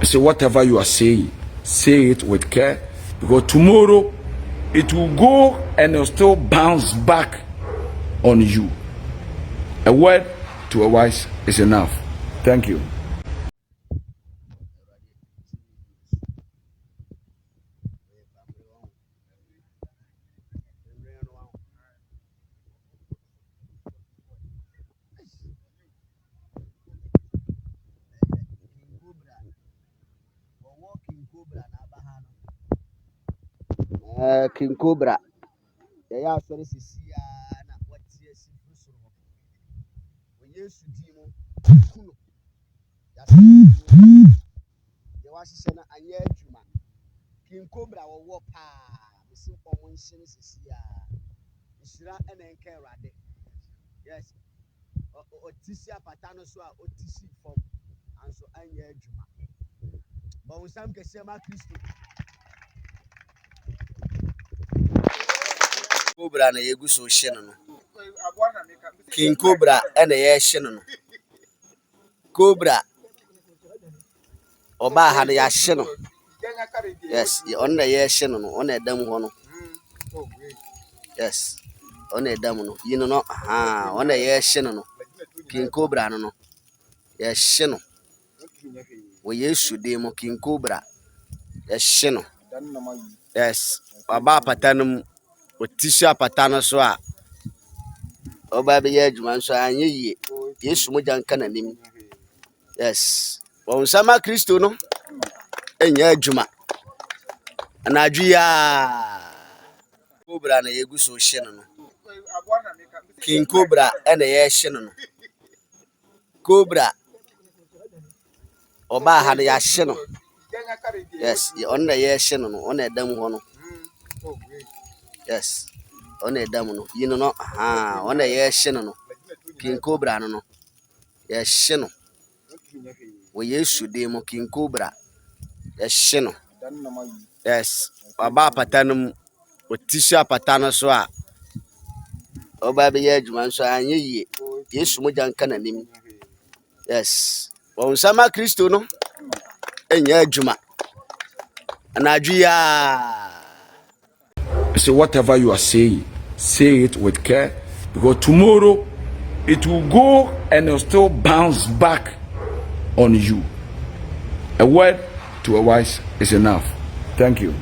So whatever you are saying, say it with care, because tomorrow it will go and it will still bounce back on you. A word to a wise is enough. Thank you. King Cobra. Yeah, sorry, Sisia, what yes, when you see Dimo, the Washington and Yajuma. King Cobra or Wapa, the simple one, Sisia, Isra and Enkerade. Yes, Otisia Patanosua, Otisi form, and so Anyajuma. But when some Kesema Christi Cobra and a Yaguso Shannon. King Cobra and a Yashanon. Cobra Oba had a Yashanon. Yes, on the Yashanon, on a dumb one. Yes, on a dumb, you know, on a Yashanon. King Cobra, no, yes, Shannon. We used to demo King Cobra, yes, Shannon. Yes, Oba Patanum with Tisha Patanosoa. Oba be Edgeman, so I knew yes, Mujan Cananim. Yes, well, Sama Christo, no, and Yajuma. And Adria Cobra and a Yaguso Shannon. King Cobra and a Shannon. Cobra Oba had a Yashanon. Yes, on the Yashanon, on a dumb one. Yes, on a dumb, you know, on a Yashanon. King Cobra, no, yes, Shannon. We used to demo King Cobra, yes, Shannon. Yes, Oba Patanum with Tisha Patanosoa. Oba be Edgeman, so I knew yes, Mujan Cananim. Yes, well, Sama Christo, no, and Yajuma. And Adria. So whatever you are saying, say it with care, because tomorrow it will go and it will still bounce back on you. A word to a wise is enough. Thank you.